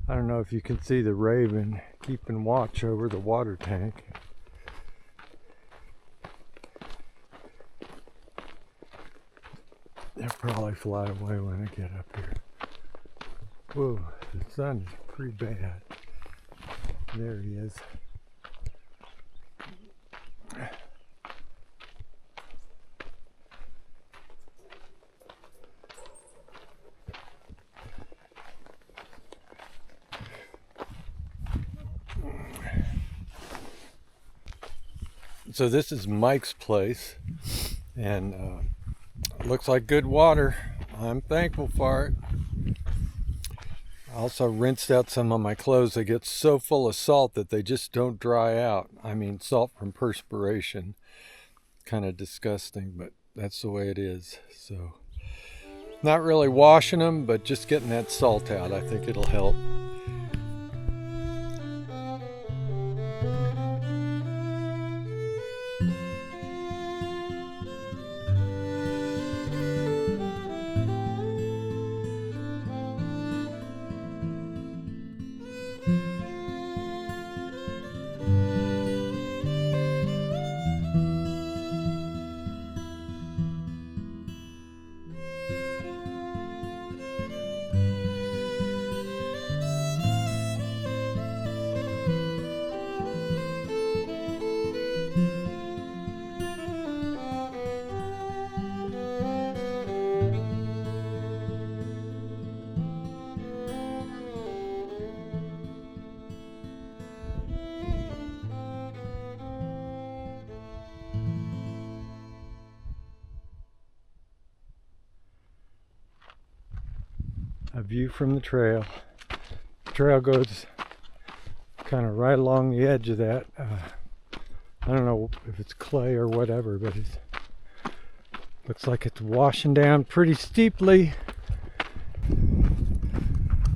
I don't know if you can see the raven keeping watch over the water tank. They'll probably fly away when I get up here. Whoa, the sun is pretty bad. There he is. So this is Mike's place, and looks like good water. I'm thankful for it. I also rinsed out some of my clothes. They get so full of salt that they just don't dry out. I mean, salt from perspiration. Kind of disgusting, but that's the way it is. So, not really washing them, but just getting that salt out. I think it'll help. A view from the trail. The trail goes kind of right along the edge of that. I don't know if it's clay or whatever, but it looks like it's washing down pretty steeply.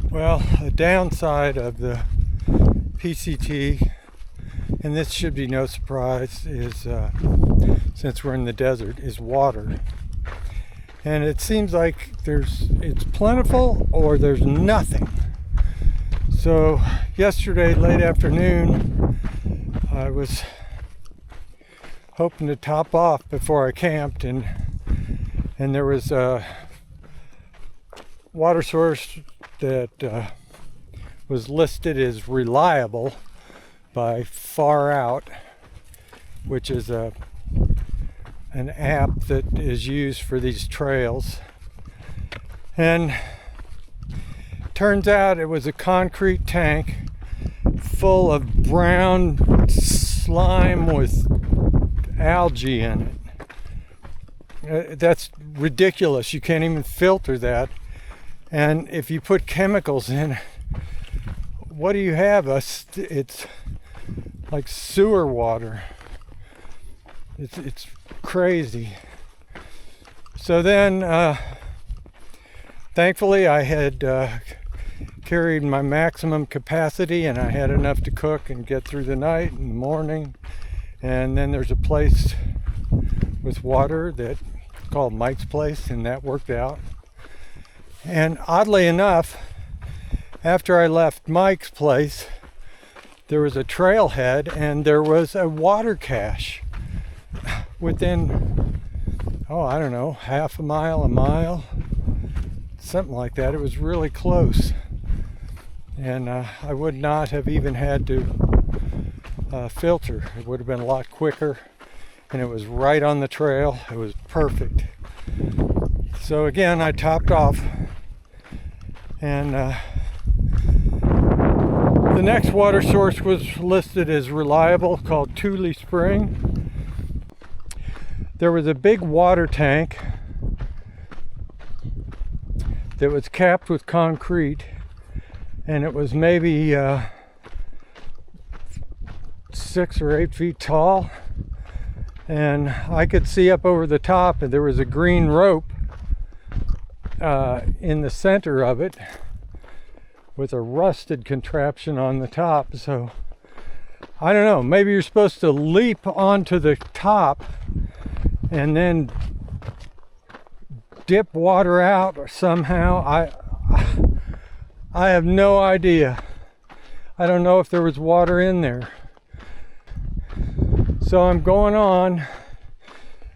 Well, the downside of the PCT, and this should be no surprise, is since we're in the desert, is water. And it seems like it's plentiful or there's nothing. So yesterday, late afternoon, I was hoping to top off before I camped, and there was a water source that was listed as reliable by Far Out, which is an app that is used for these trails. And turns out it was a concrete tank full of brown slime with algae in it. That's ridiculous. You can't even filter that. And if you put chemicals in, what do you have? It's like sewer water. It's crazy. So then, thankfully, I had carried my maximum capacity, and I had enough to cook and get through the night and the morning. And then there's a place with water that called Mike's Place, and that worked out. And oddly enough, after I left Mike's Place, there was a trailhead and there was a water cache within, I don't know, half a mile, something like that. It was really close, and I would not have even had to filter. It would have been a lot quicker, and it was right on the trail. It was perfect. So again, I topped off, and the next water source was listed as reliable, called Tuli Spring. There was a big water tank that was capped with concrete, and it was maybe 6 or 8 feet tall, and I could see up over the top, and there was a green rope in the center of it with a rusted contraption on the top. So I don't know, maybe you're supposed to leap onto the top and then dip water out or somehow. I have no idea. I don't know if there was water in there. So I'm going on.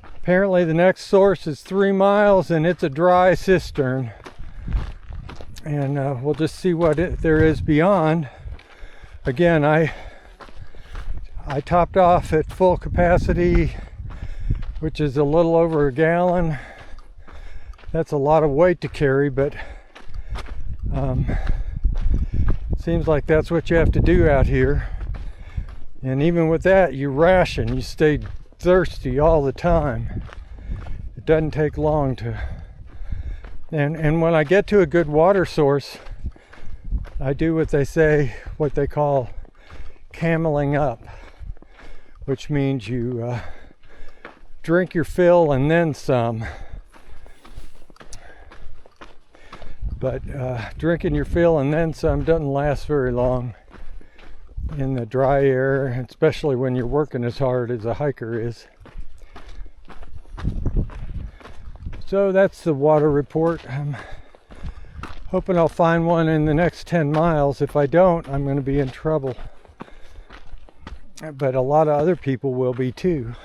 Apparently the next source is 3 miles and it's a dry cistern. And we'll just see what there is beyond. Again, I topped off at full capacity, which is a little over a gallon. That's a lot of weight to carry, but it seems like that's what you have to do out here. And even with that, you ration, you stay thirsty all the time. It doesn't take long to, and when I get to a good water source, I do what they say, what they call cameling up, which means you drink your fill and then some. But drinking your fill and then some doesn't last very long in the dry air, especially when you're working as hard as a hiker is. So that's the water report. I'm hoping I'll find one in the next 10 miles. If I don't, I'm going to be in trouble. But a lot of other people will be too.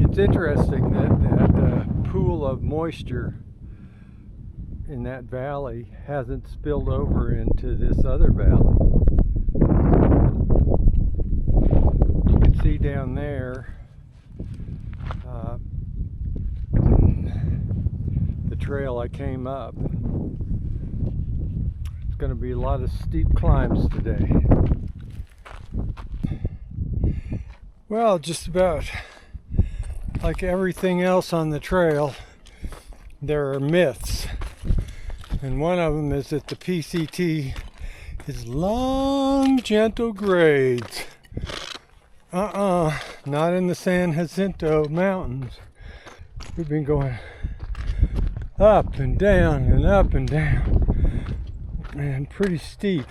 It's interesting that pool of moisture in that valley hasn't spilled over into this other valley. You can see down there the trail I came up. It's going to be a lot of steep climbs today. Well, just about like everything else on the trail, there are myths. And one of them is that the PCT is long, gentle grades. Not in the San Jacinto Mountains. We've been going up and down and up and down, and pretty steep.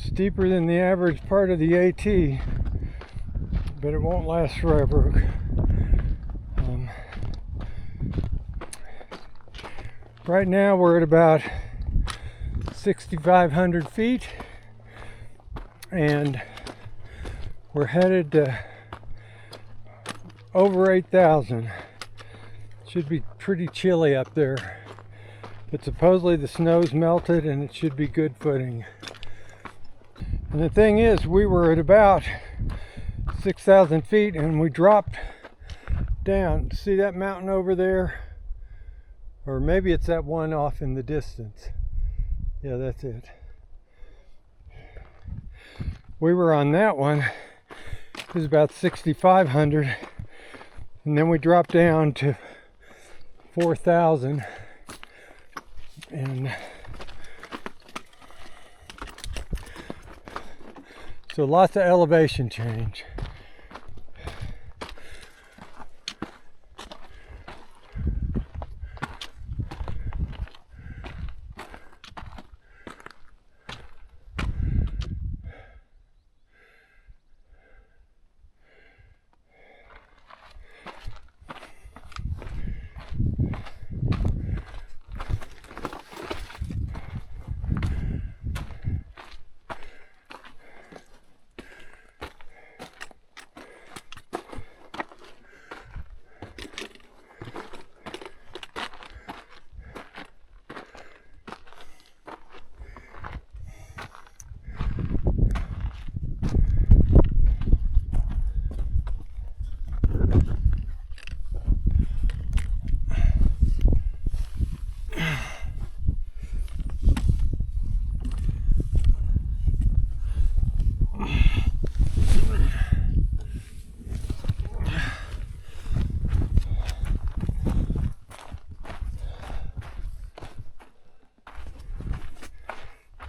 Steeper than the average part of the AT, but it won't last forever. Right now we're at about 6,500 feet, and we're headed to over 8,000. Should be pretty chilly up there, but supposedly the snow's melted and it should be good footing. And the thing is, we were at about 6,000 feet and we dropped down. See that mountain over there? Or maybe it's that one off in the distance. Yeah, that's it. We were on that one. It was about 6,500. And then we dropped down to 4,000. And so lots of elevation change.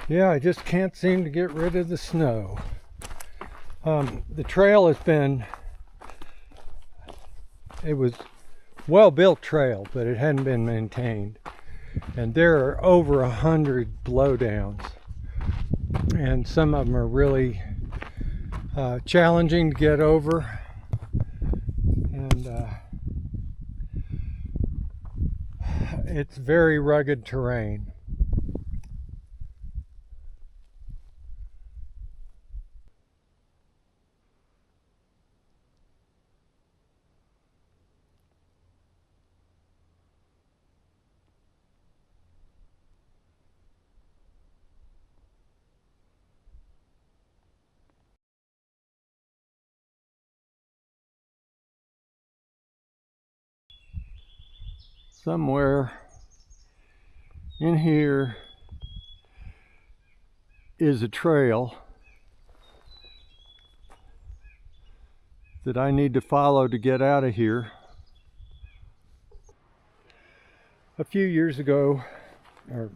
Yeah, I just can't seem to get rid of the snow. The trail has been, it was well-built trail, but it hadn't been maintained. And there are over 100 blowdowns. And some of them are really challenging to get over. And it's very rugged terrain. Somewhere in here is a trail that I need to follow to get out of here. A few years ago, or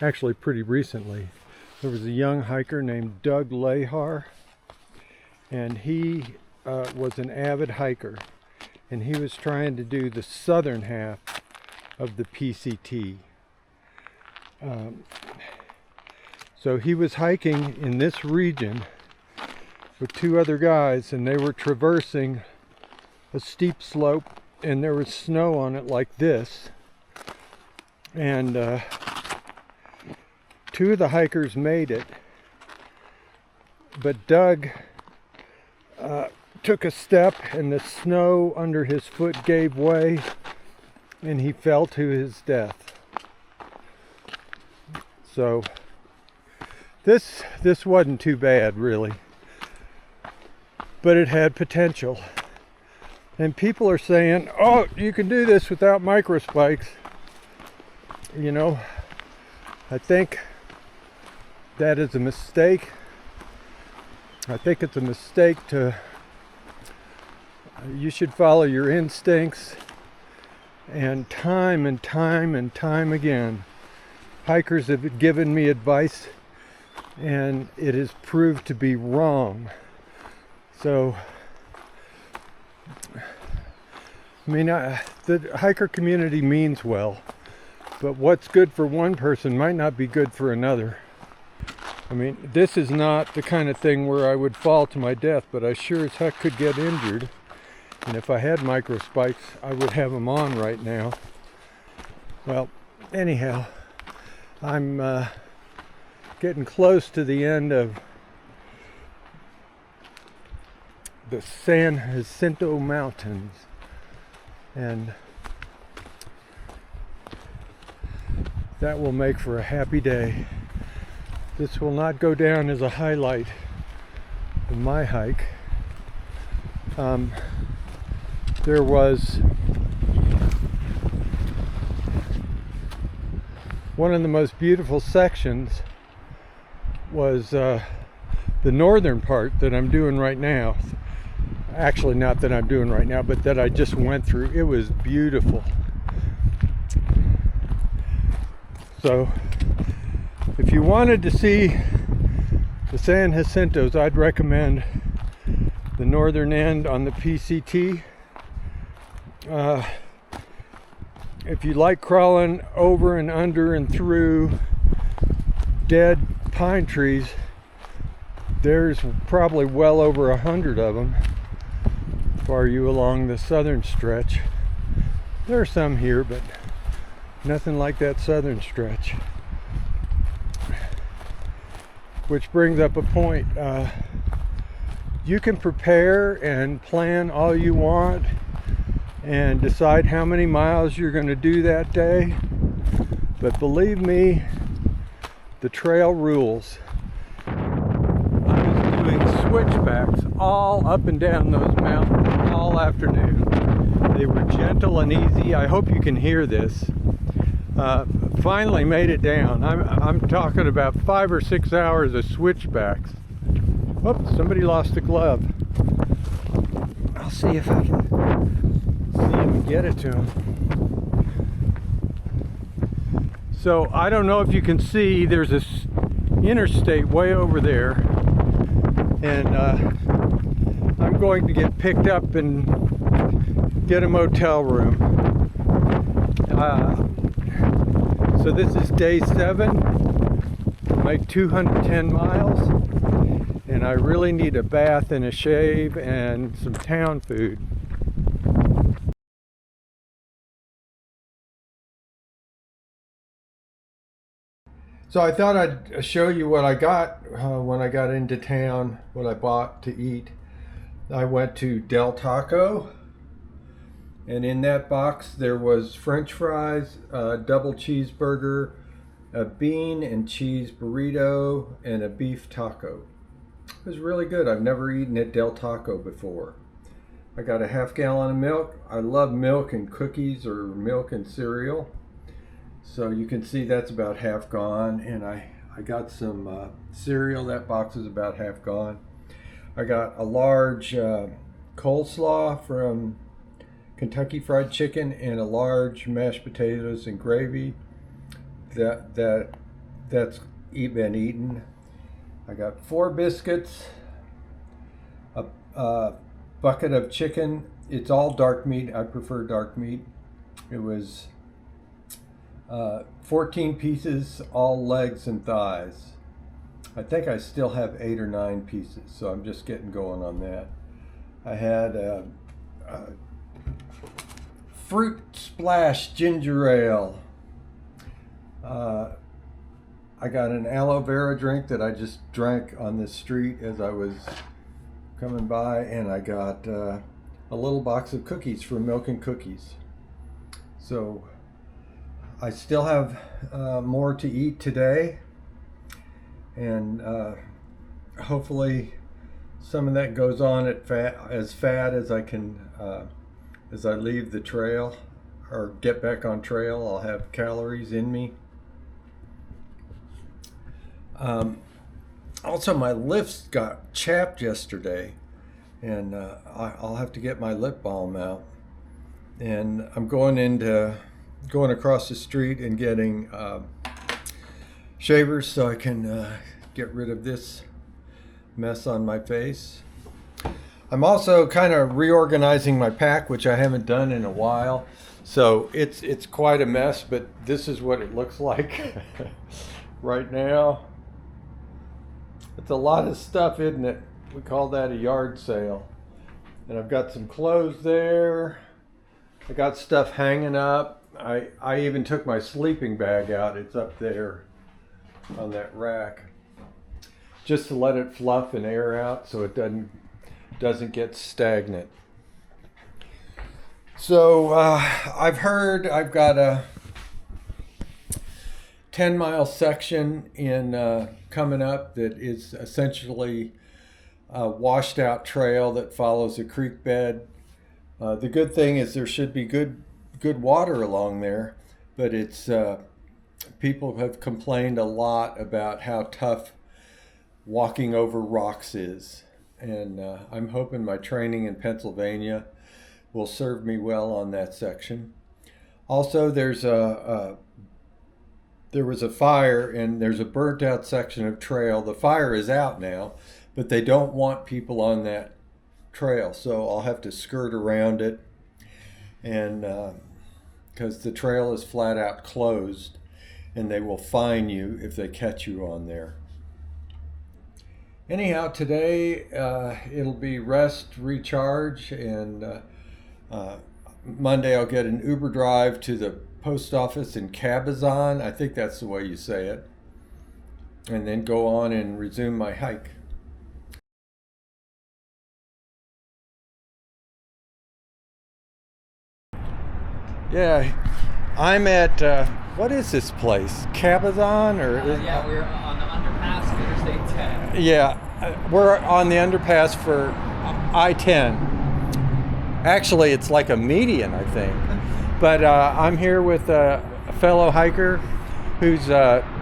actually pretty recently, there was a young hiker named Doug Lehar, and he was an avid hiker. And he was trying to do the southern half of the PCT. So he was hiking in this region with two other guys, and they were traversing a steep slope, and there was snow on it like this. And two of the hikers made it, but Doug took a step and the snow under his foot gave way and he fell to his death. So this wasn't too bad really, but it had potential. And people are saying, oh, you can do this without micro spikes. You know, I think that is a mistake. I think it's a mistake to you should follow your instincts, and time again hikers have given me advice and it has proved to be wrong. So I mean, the hiker community means well, but what's good for one person might not be good for another. I mean, this is not the kind of thing where I would fall to my death, but I sure as heck could get injured. And if I had micro spikes, I would have them on right now. Well, anyhow, I'm getting close to the end of the San Jacinto Mountains. And that will make for a happy day. This will not go down as a highlight of my hike. There was one of the most beautiful sections was the northern part that I'm doing right now. Actually, not that I'm doing right now, but that I just went through. It was beautiful. So if you wanted to see the San Jacintos, I'd recommend the northern end on the PCT. If you like crawling over and under and through dead pine trees, there's probably well over 100 of them for you along the southern stretch. There are some here, but nothing like that southern stretch. Which brings up a point. You can prepare and plan all you want and decide how many miles you're going to do that day, but believe me, the trail rules. I was doing switchbacks all up and down those mountains all afternoon. They were gentle and easy. I hope you can hear this. Finally made it down. I'm talking about 5 or 6 hours of switchbacks. Oh, somebody lost a glove. I'll see if I can see him and get it to him. So I don't know if you can see, there's a interstate way over there, and I'm going to get picked up and get a motel room. So this is day 7, like 210 miles, and I really need a bath and a shave and some town food. So I thought I'd show you what I got when I got into town, what I bought to eat. I went to Del Taco, and in that box there was French fries, a double cheeseburger, a bean and cheese burrito, and a beef taco. It was really good. I've never eaten at Del Taco before. I got a half gallon of milk. I love milk and cookies or milk and cereal. So you can see that's about half gone, and I got some cereal. That box is about half gone. I got a large coleslaw from Kentucky Fried Chicken and a large mashed potatoes and gravy. That's been eaten. I got 4 biscuits, a bucket of chicken. It's all dark meat. I prefer dark meat. It was 14 pieces, all legs and thighs. I think I still have 8 or 9 pieces, so I'm just getting going on that. I had a fruit splash ginger ale. I got an aloe vera drink that I just drank on the street as I was coming by, and I got a little box of cookies from Milk and Cookies. So I still have more to eat today, and hopefully some of that goes on at as fat as I can as I leave the trail or get back on trail. I'll have calories in me. Also, my lips got chapped yesterday, and I'll have to get my lip balm out. And I'm going across the street and getting shavers so I can get rid of this mess on my face. I'm also kind of reorganizing my pack, which I haven't done in a while. So it's quite a mess, but this is what it looks like right now. It's a lot of stuff, isn't it? We call that a yard sale. And I've got some clothes there. I got stuff hanging up. I even took my sleeping bag out. It's up there on that rack, just to let it fluff and air out so it doesn't get stagnant. So I've heard I've got a 10-mile section in coming up that is essentially a washed out trail that follows a creek bed. The good thing is there should be good water along there, but it's people have complained a lot about how tough walking over rocks is, and I'm hoping my training in Pennsylvania will serve me well on that section. Also, there was a fire, and there's a burnt out section of trail. The fire is out now, but they don't want people on that trail, so I'll have to skirt around it, and because the trail is flat out closed, and they will fine you if they catch you on there. Anyhow, today it'll be rest, recharge, and Monday I'll get an Uber drive to the post office in Cabazon. I think that's the way you say it. And then go on and resume my hike. Yeah, I'm at, what is this place? Cabazon? Yeah, we're on the underpass of Interstate 10. Yeah, we're on the underpass for I-10. Actually, it's like a median, I think. But I'm here with a fellow hiker who's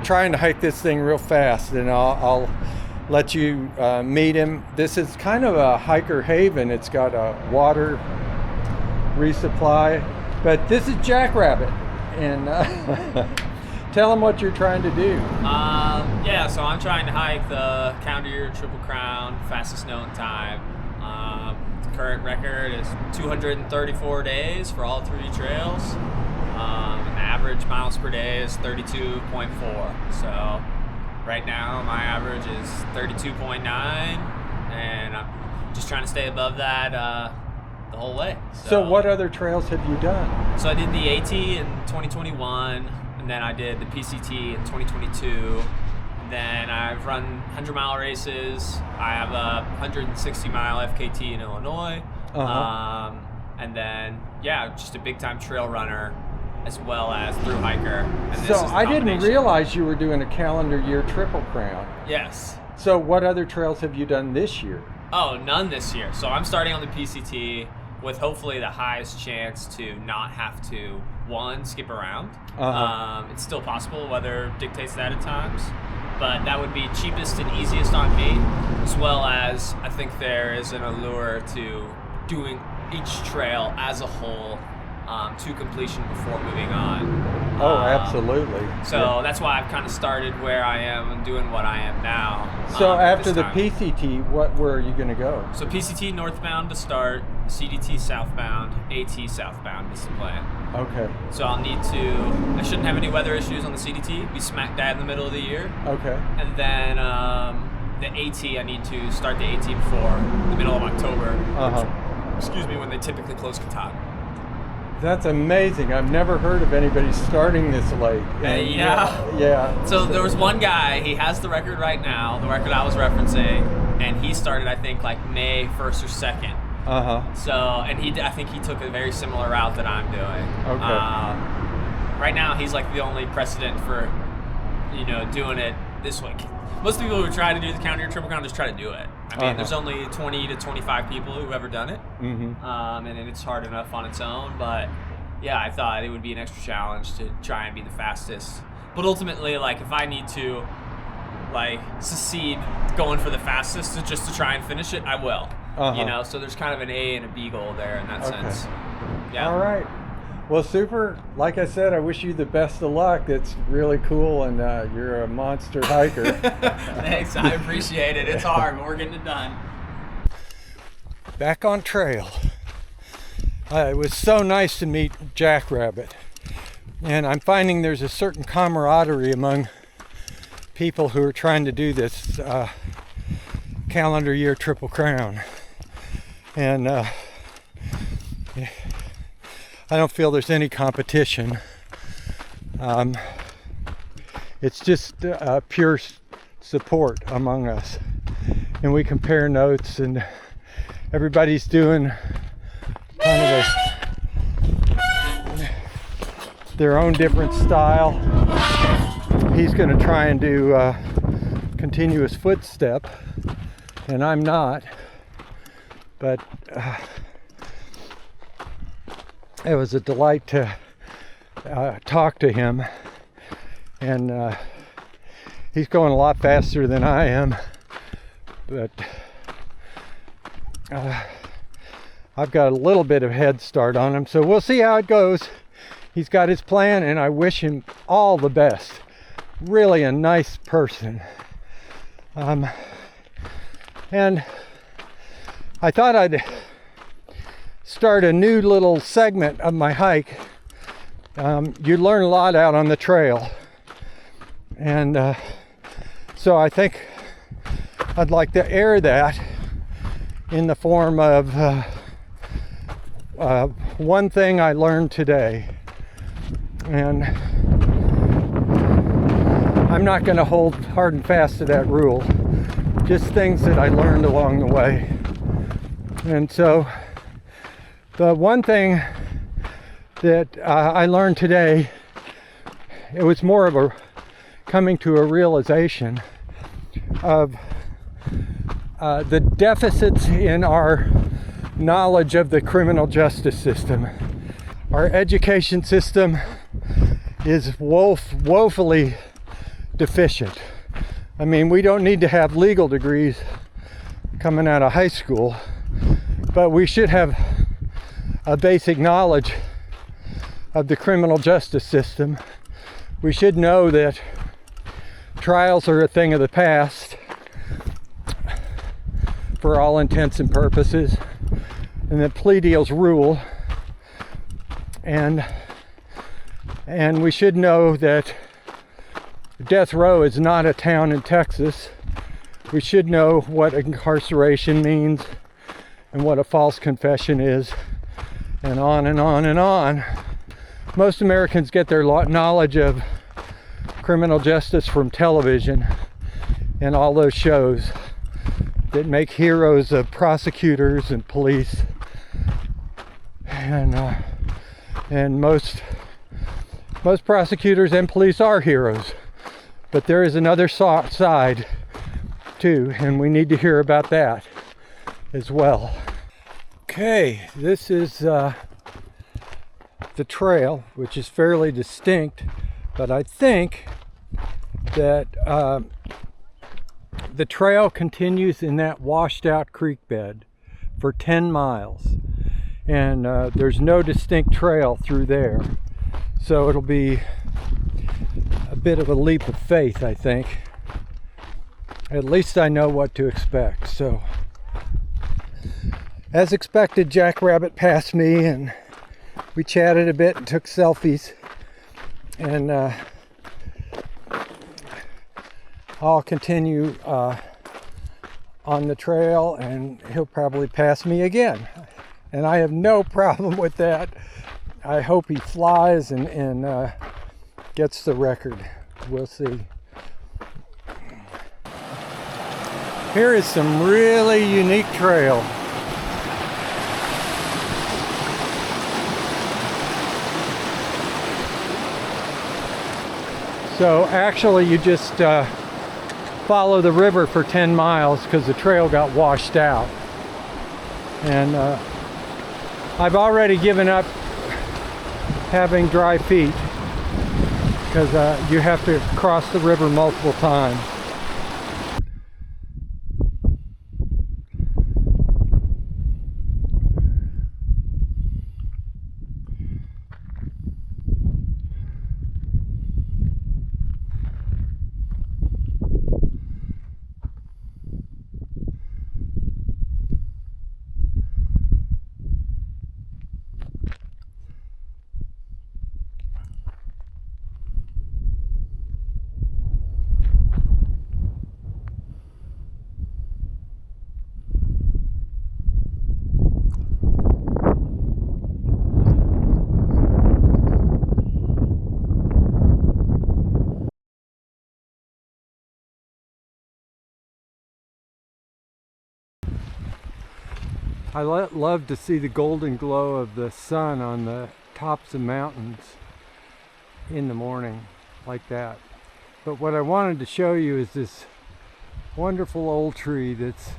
trying to hike this thing real fast, and I'll let you meet him. This is kind of a hiker haven. It's got a water resupply, but this is Jackrabbit, and tell them what you're trying to do. Yeah, so I'm trying to hike the calendar year Triple Crown, fastest known time. The current record is 234 days for all 3 trails. And the average miles per day is 32.4. So right now my average is 32.9, and I'm just trying to stay above that the whole way. So what other trails have you done? So I did the AT in 2021, and then I did the PCT in 2022. And then I've run 100-mile races. I have a 160-mile FKT in Illinois. And then, yeah, just a big-time trail runner as well as thru-hiker. So I didn't realize you were doing a calendar year Triple Crown. Yes. So what other trails have you done this year? Oh, none this year. So I'm starting on the PCT with hopefully the highest chance to not have to, one, skip around. It's still possible, weather dictates that at times, but that would be cheapest and easiest on me, as well as I think there is an allure to doing each trail as a whole to completion before moving on. Oh, absolutely. So that's why I've kind of started where I am and doing what I am now. So after the PCT, where are you going to go? So PCT northbound to start, CDT southbound, AT southbound is the plan. Okay. So I shouldn't have any weather issues on the CDT, be smack dab in the middle of the year. Okay. And then the AT, I need to start the AT before the middle of October. Which, when they typically close Catan. That's amazing. I've never heard of anybody starting this late. Yeah. So there was one guy, he has the record right now, the record I was referencing, and he started, I think, like May 1st or 2nd. So, and I think he took a very similar route that I'm doing. Okay. Right now, he's like the only precedent for, doing it this way. Most people who try to do the calendar year Triple Crown just try to do it. I mean, there's only 20 to 25 people who've ever done it, and it's hard enough on its own. But yeah, I thought it would be an extra challenge to try and be the fastest. But ultimately, like if I need to, succeed going for the fastest just to try and finish it, I will. So there's kind of an A and a B goal there in that sense. Yeah. All right. Well, super. Like I said, I wish you the best of luck. It's really cool, and you're a monster hiker. Thanks. I appreciate it. It's hard, but we're getting it done. Back on trail. It was so nice to meet Jackrabbit, and I'm finding there's a certain camaraderie among people who are trying to do this calendar year Triple Crown, and I don't feel there's any competition. It's just pure support among us, and we compare notes, and everybody's doing kind of their own different style. He's going to try and do continuous footstep, and I'm not, but it was a delight to talk to him, and he's going a lot faster than I am, but I've got a little bit of head start on him, so we'll see how it goes. He's got his plan, and I wish him all the best. Really a nice person. And I thought I'd start a new little segment of my hike. You learn a lot out on the trail, and so I think I'd like to air that in the form of one thing I learned today, and I'm not going to hold hard and fast to that rule, just things that I learned along the way. And so the one thing that I learned today, it was more of a coming to a realization of the deficits in our knowledge of the criminal justice system. Our education system is woefully deficient. I mean, we don't need to have legal degrees coming out of high school, but we should have a basic knowledge of the criminal justice system, we should know that trials are a thing of the past for all intents and purposes, and that plea deals rule. And we should know that death row is not a town in Texas. We should know what incarceration means and what a false confession is, and on and on and on. Most Americans get their knowledge of criminal justice from television and all those shows that make heroes of prosecutors and police, and most prosecutors and police are heroes, but there is another side too, and we need to hear about that as well. Okay, this is the trail, which is fairly distinct, but I think that the trail continues in that washed out creek bed for 10 miles, and there's no distinct trail through there, so it'll be a bit of a leap of faith, I think. At least I know what to expect. So as expected, Jackrabbit passed me, and we chatted a bit and took selfies, and I'll continue on the trail, and he'll probably pass me again, and I have no problem with that. I hope he flies and gets the record. We'll see. Here is some really unique trail. So actually you just follow the river for 10 miles because the trail got washed out. And I've already given up having dry feet because you have to cross the river multiple times. I love to see the golden glow of the sun on the tops of mountains in the morning like that. But what I wanted to show you is this wonderful old tree that's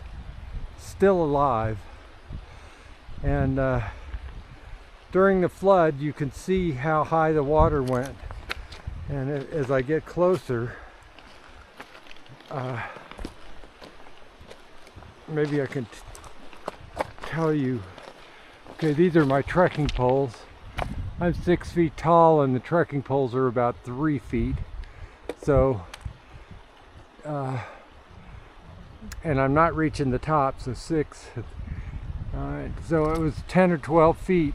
still alive. And during the flood, you can see how high the water went. And as I get closer, maybe I can tell you. Okay, these are my trekking poles. I'm 6 feet tall and the trekking poles are about 3 feet. So, and I'm not reaching the top, so 6. Alright, so it was 10 or 12 feet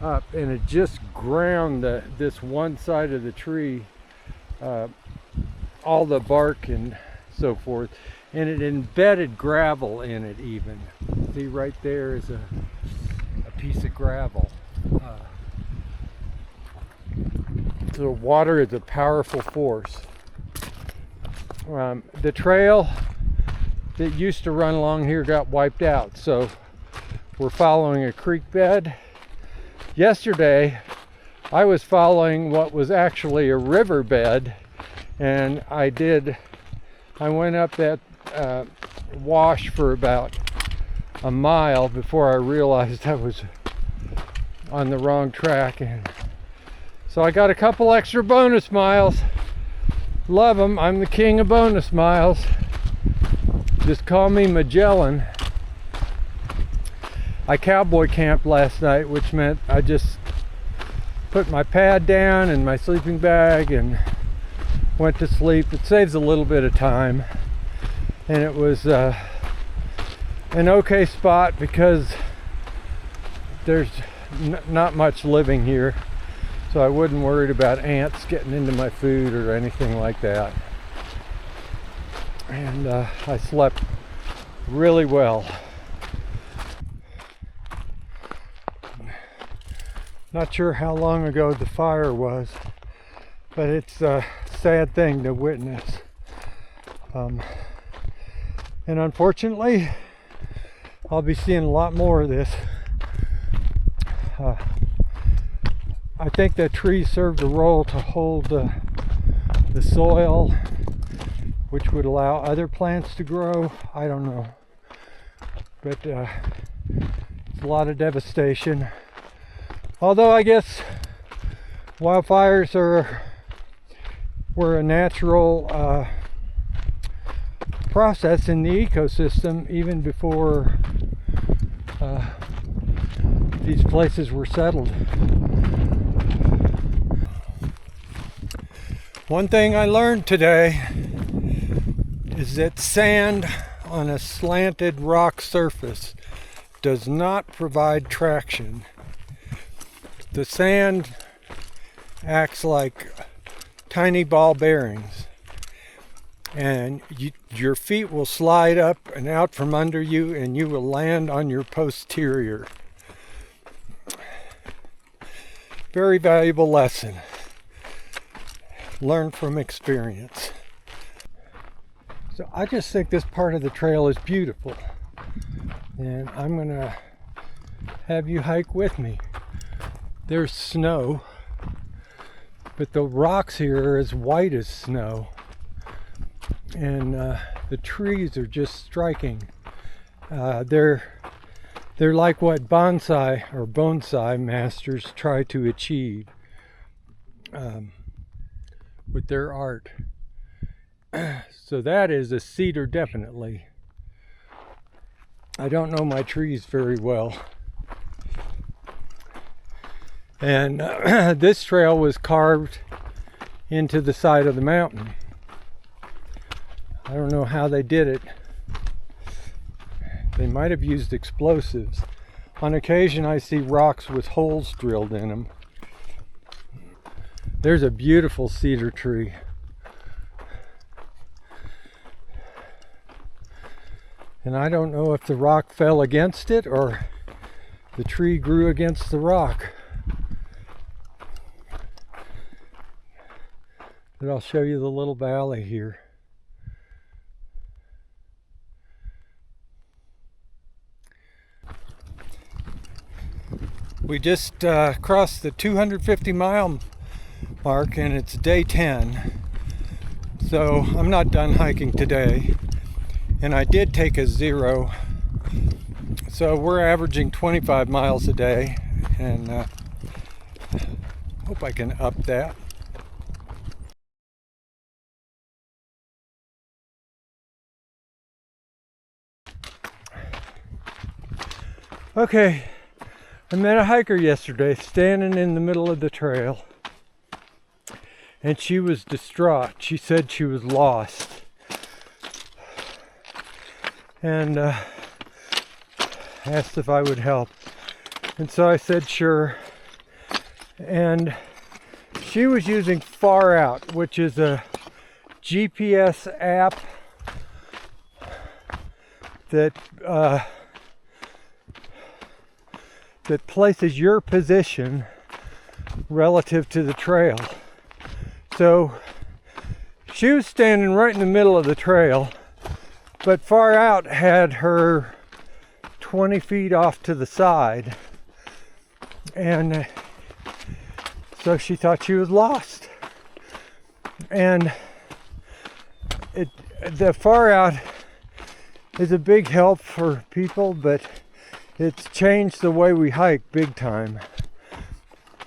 up, and it just ground this one side of the tree, all the bark and so forth. And it embedded gravel in it even. See, right there is a piece of gravel. So water is a powerful force. The trail that used to run along here got wiped out, so we're following a creek bed. Yesterday, I was following what was actually a river bed, and I went up that wash for about a mile before I realized I was on the wrong track, and so I got a couple extra bonus miles. Love them. I'm the king of bonus miles. Just call me Magellan. I cowboy camped last night, which meant I just put my pad down and my sleeping bag and went to sleep. It saves a little bit of time, and it was an okay spot because there's not much living here, so I wasn't worried about ants getting into my food or anything like that. And I slept really well. Not sure how long ago the fire was, but it's a sad thing to witness. And unfortunately, I'll be seeing a lot more of this. I think that trees served a role to hold the soil, which would allow other plants to grow. I don't know. But it's a lot of devastation. Although I guess wildfires were a natural process in the ecosystem even before these places were settled. One thing I learned today is that sand on a slanted rock surface does not provide traction. The sand acts like tiny ball bearings, and your feet will slide up and out from under you, and you will land on your posterior. Very valuable lesson. Learn from experience. So I just think this part of the trail is beautiful, and I'm gonna have you hike with me. There's snow, but the rocks here are as white as snow, and the trees are just striking. They're like what bonsai masters try to achieve with their art. So that is a cedar, definitely. I don't know my trees very well. And this trail was carved into the side of the mountain. I don't know how they did it. They might have used explosives. On occasion I see rocks with holes drilled in them. There's a beautiful cedar tree. And I don't know if the rock fell against it or the tree grew against the rock. But I'll show you the little valley here. We just crossed the 250-mile mark, and it's day 10. So I'm not done hiking today. And I did take a 0. So we're averaging 25 miles a day, and hope I can up that. Okay, I met a hiker yesterday standing in the middle of the trail, and she was distraught. She said she was lost, and asked if I would help, and so I said sure. And she was using Far Out, which is a GPS app that that places your position relative to the trail. So she was standing right in the middle of the trail, but Far Out had her 20 feet off to the side, and so she thought she was lost. And the Far Out is a big help for people, but it's changed the way we hike big time.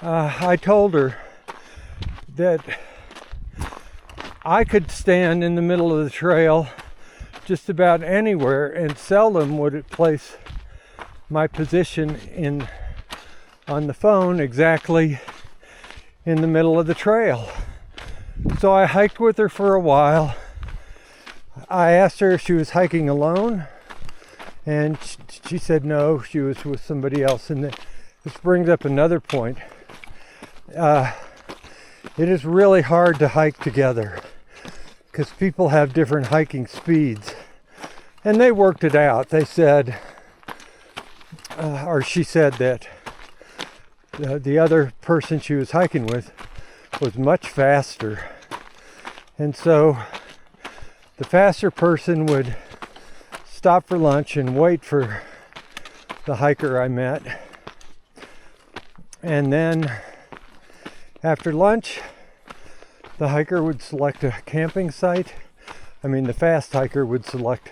I told her that I could stand in the middle of the trail just about anywhere, and seldom would it place my position on the phone exactly in the middle of the trail. So I hiked with her for a while. I asked her if she was hiking alone, and she said no, she was with somebody else. And this brings up another point. It is really hard to hike together because people have different hiking speeds. And they worked it out. They said, or she said that the other person she was hiking with was much faster. And so the faster person would stop for lunch and wait for the hiker I met. And then after lunch, the hiker would select a camping site. The fast hiker would select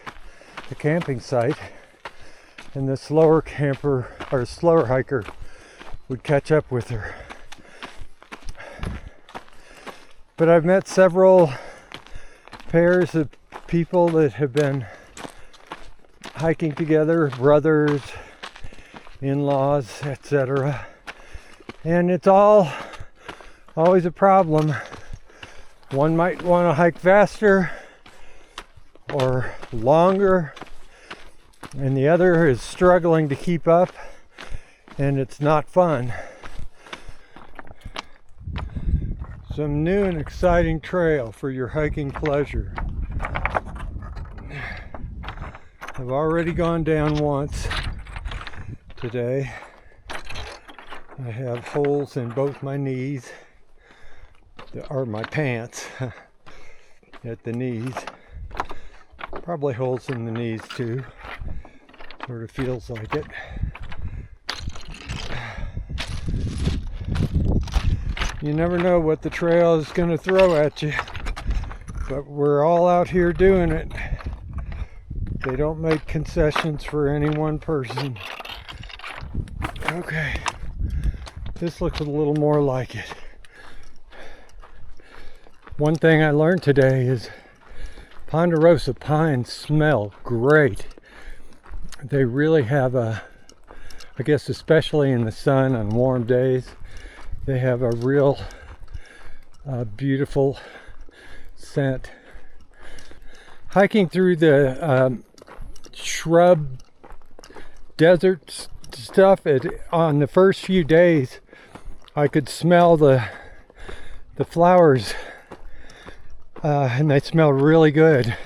the camping site, and the slower hiker would catch up with her. But I've met several pairs of people that have been hiking together, brothers, in-laws, etc. And it's always a problem. One might want to hike faster or longer, and the other is struggling to keep up, and it's not fun. Some new and exciting trail for your hiking pleasure. I've already gone down once today. I have holes in both my knees, or my pants at the knees. Probably holes in the knees too. Sort of feels like it. You never know what the trail is going to throw at you, but we're all out here doing it. They don't make concessions for any one person. Okay, this looks a little more like it. One thing I learned today is ponderosa pines smell great. They really have I guess especially in the sun on warm days, they have a real beautiful scent. Hiking through the shrub desert stuff, on the first few days I could smell the flowers, and they smell really good.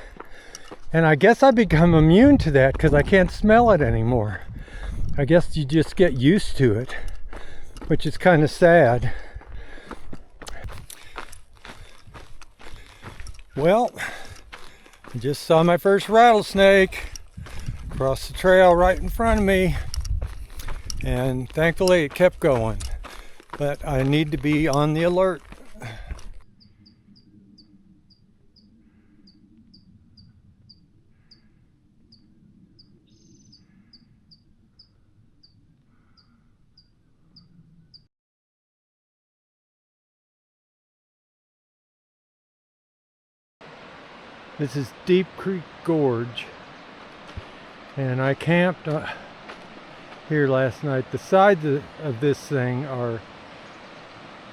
And I guess I've become immune to that because I can't smell it anymore. I guess you just get used to it, which is kind of sad. Well, I just saw my first rattlesnake across the trail right in front of me, and thankfully it kept going. But I need to be on the alert. This is Deep Creek Gorge, and I camped here last night. The sides of this thing are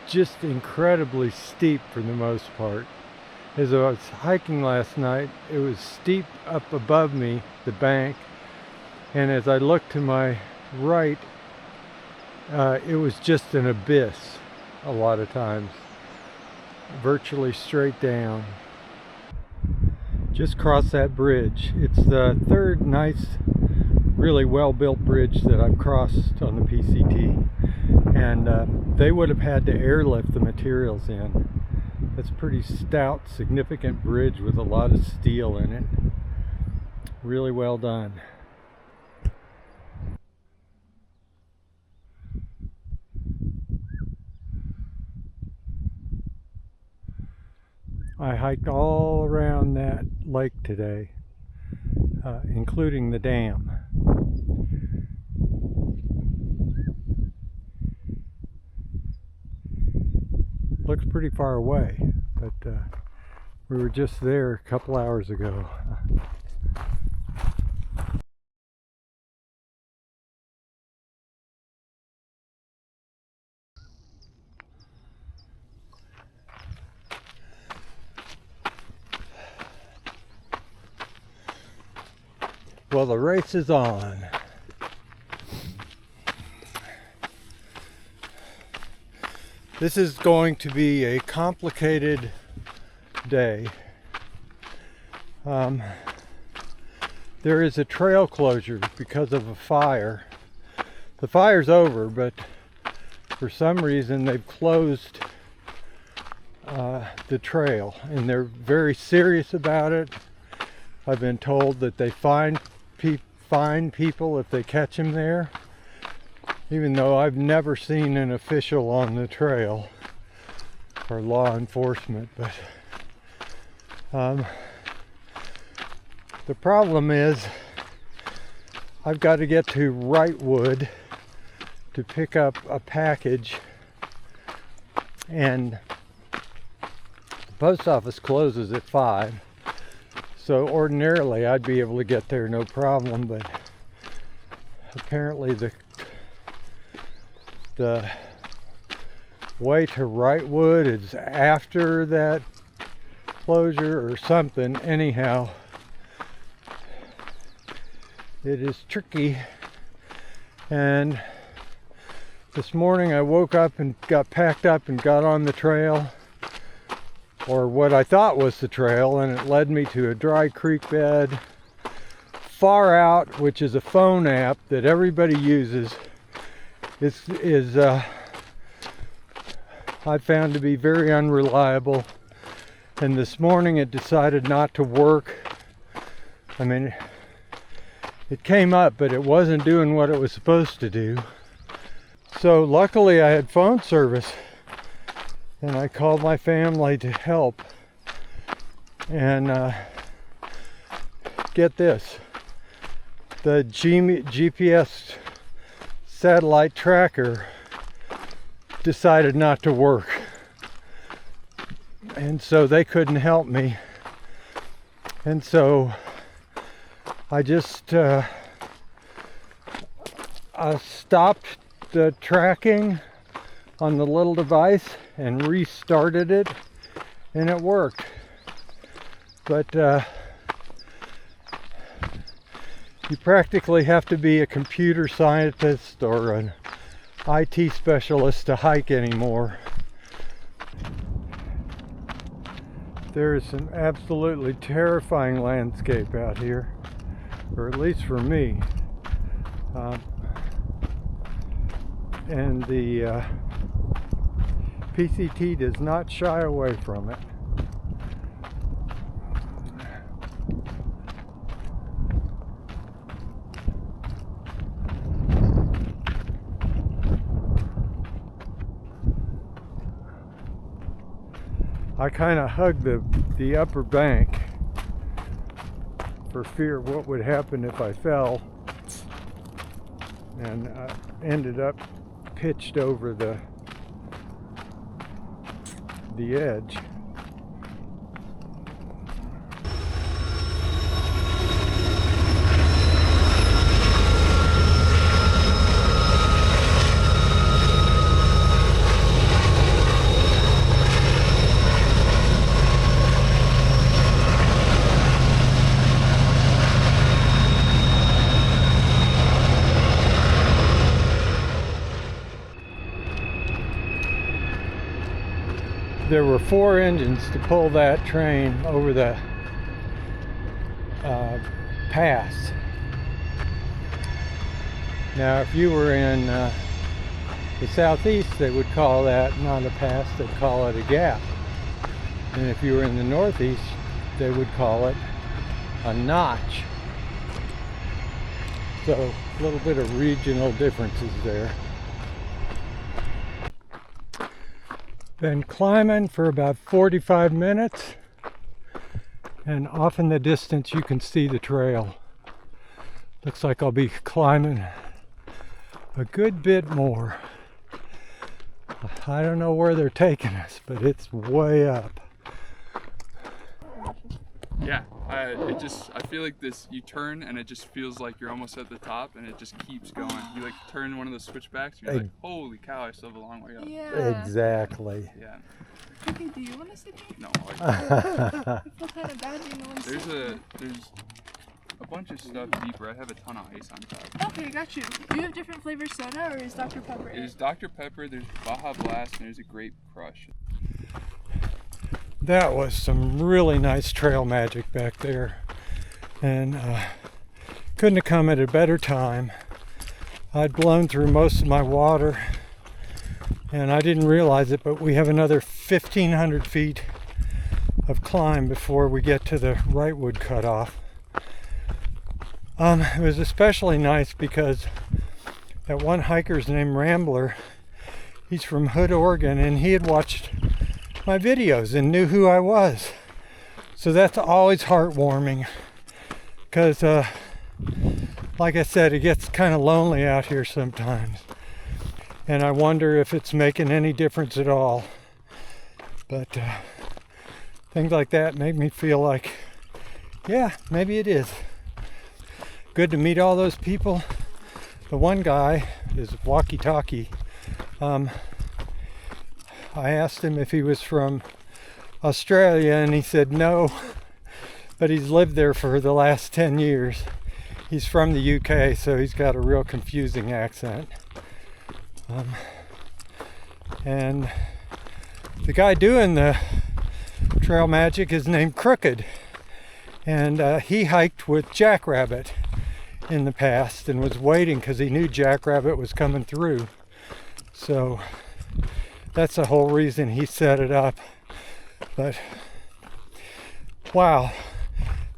just incredibly steep for the most part. As I was hiking last night, it was steep up above me, the bank, and as I looked to my right, it was just an abyss a lot of times, virtually straight down. Just crossed that bridge. It's the third nice, really well-built bridge that I've crossed on the PCT, and they would have had to airlift the materials in. It's a pretty stout, significant bridge with a lot of steel in it. Really well done. I hiked all around that lake today, including the dam. Looks pretty far away, but we were just there a couple hours ago. Well, the race is on. This is going to be a complicated day. There is a trail closure because of a fire. The fire's over, but for some reason they've closed the trail, and they're very serious about it. I've been told that they fine people if they catch them there, even though I've never seen an official on the trail or law enforcement. But the problem is I've got to get to Wrightwood to pick up a package, and the post office closes at 5. So ordinarily I'd be able to get there no problem, but apparently the way to Wrightwood is after that closure or something. Anyhow, it is tricky. And this morning I woke up and got packed up and got on the trail, or what I thought was the trail, and it led me to a dry creek bed far out, which is a phone app that everybody uses. Is I found to be very unreliable, and this morning it decided not to work. I mean, it came up, but it wasn't doing what it was supposed to do. So luckily I had phone service, and I called my family to help. And get this, the GPS satellite tracker decided not to work, and so they couldn't help me. And so I just stopped the tracking on the little device and restarted it, and it worked. But you practically have to be a computer scientist or an IT specialist to hike anymore. There is some absolutely terrifying landscape out here, or at least for me. And the PCT does not shy away from it. I kind of hugged the upper bank for fear of what would happen if I fell, and I ended up pitched over the edge. There were 4 engines to pull that train over the pass. Now, if you were in the southeast, they would call that not a pass, they'd call it a gap. And if you were in the northeast, they would call it a notch. So, a little bit of regional differences there. Been climbing for about 45 minutes, and off in the distance you can see the trail. Looks like I'll be climbing a good bit more. I don't know where they're taking us, but it's way up. Yeah, I feel like this, you turn and it just feels like you're almost at the top, and it just keeps going. You like turn one of those switchbacks, and you're like, holy cow, I still have a long way up. Yeah. Exactly. Yeah. Okay, do you want to sit here? No. I feel kind of bad, you know. There's a bunch of stuff deeper. I have a ton of ice on top. Okay, got you. Do you have different flavor soda, or is Dr. Pepper it? There's Dr. Pepper, there's Baja Blast, and there's a Grape Crush. That was some really nice trail magic back there, and couldn't have come at a better time. I'd blown through most of my water, and I didn't realize it, but we have another 1,500 feet of climb before we get to the Rightwood cutoff. It was especially nice because that one hiker's named Rambler. He's from Hood, Oregon, and he had watched my videos and knew who I was. So that's always heartwarming because, like I said, it gets kind of lonely out here sometimes. And I wonder if it's making any difference at all. But things like that make me feel like, yeah, maybe it is. Good to meet all those people. The one guy is walkie-talkie. I asked him if he was from Australia, and he said no, but he's lived there for the last 10 years. He's from the UK, so he's got a real confusing accent. And the guy doing the trail magic is named Crooked, and he hiked with Jackrabbit in the past and was waiting because he knew Jackrabbit was coming through. So that's the whole reason he set it up. But wow,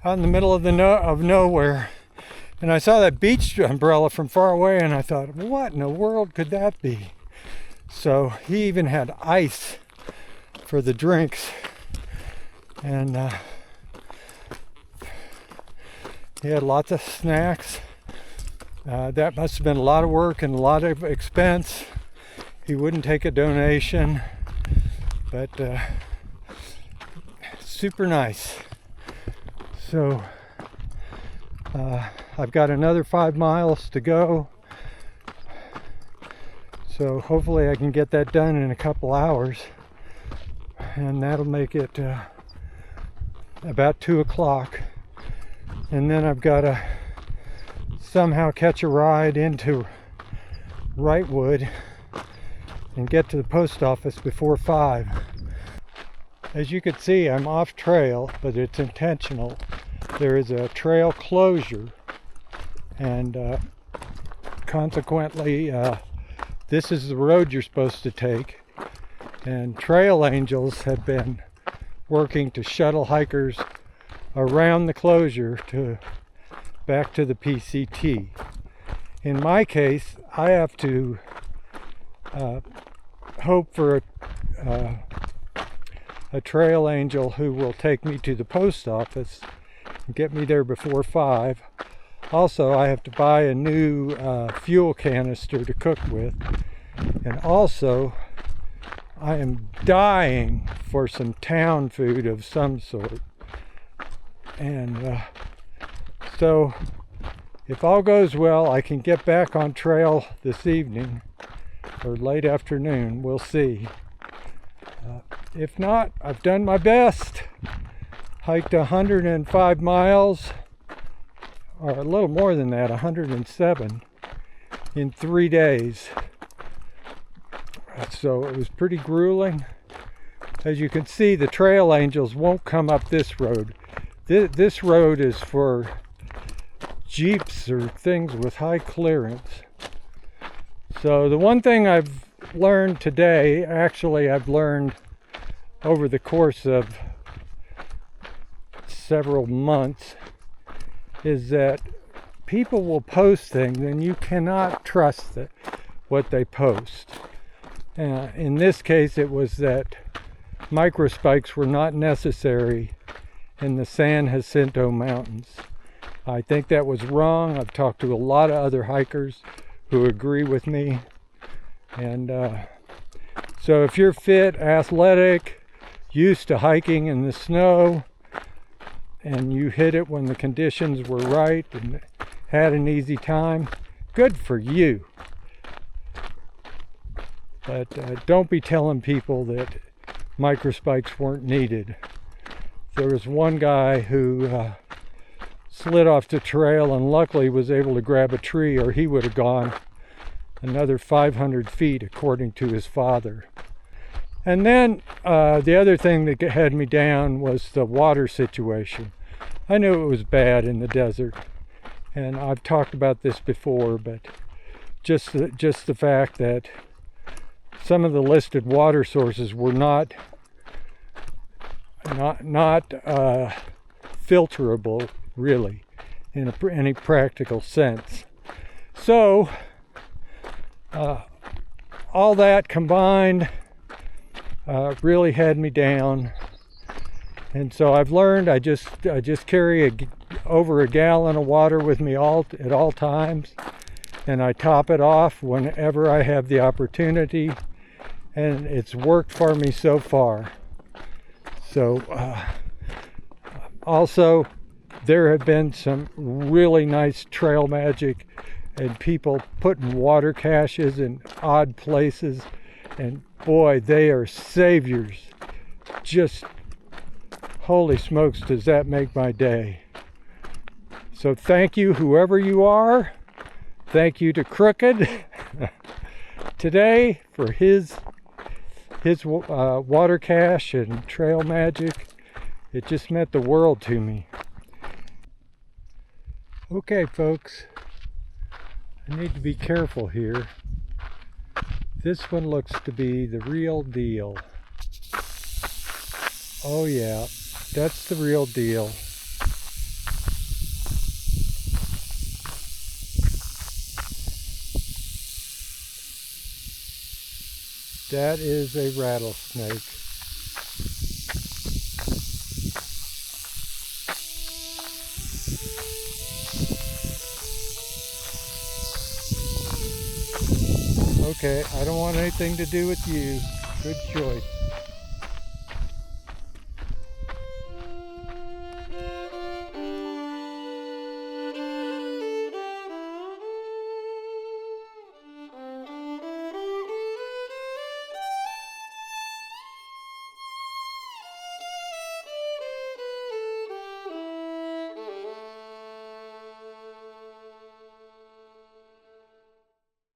out in the middle of nowhere, and I saw that beach umbrella from far away, and I thought, what in the world could that be? So he even had ice for the drinks, and he had lots of snacks. That must have been a lot of work and a lot of expense. He wouldn't take a donation, but super nice. So I've got another 5 miles to go. So hopefully I can get that done in a couple hours, and that'll make it about 2 o'clock. And then I've got to somehow catch a ride into Rightwood and get to the post office before 5. As you can see, I'm off trail, but it's intentional. There is a trail closure, and consequently this is the road you're supposed to take, and trail angels have been working to shuttle hikers around the closure to back to the PCT. In my case, I have to hope for a trail angel who will take me to the post office and get me there before 5. Also, I have to buy a new fuel canister to cook with, and also I am dying for some town food of some sort. And so if all goes well, I can get back on trail this evening or late afternoon. We'll see. If not, I've done my best. Hiked 105 miles, or a little more than that, 107 in 3 days. So it was pretty grueling. As you can see, the trail angels won't come up this road. This road is for Jeeps or things with high clearance. So the one thing I've learned today, actually I've learned over the course of several months, is that people will post things and you cannot trust what they post. In this case, it was that microspikes were not necessary in the San Jacinto Mountains. I think that was wrong. I've talked to a lot of other hikers who agree with me. And so if you're fit, athletic, used to hiking in the snow, and you hit it when the conditions were right and had an easy time, good for you. But don't be telling people that microspikes weren't needed. There was one guy who slid off the trail and luckily was able to grab a tree, or he would have gone another 500 feet according to his father. And then the other thing that had me down was the water situation. I knew it was bad in the desert, and I've talked about this before, but just the fact that some of the listed water sources were not filterable, really, in any practical sense. So all that combined really had me down, and so I've learned I just carry over a gallon of water with me at all times, and I top it off whenever I have the opportunity, and it's worked for me so far. So also, there have been some really nice trail magic and people putting water caches in odd places, and boy, they are saviors. Just holy smokes, does that make my day. So thank you, whoever you are. Thank you to Crooked today for his water cache and trail magic. It just meant the world to me. Okay, folks, I need to be careful here. This one looks to be the real deal. Oh yeah, that's the real deal. That is a rattlesnake. Okay, I don't want anything to do with you. Good choice.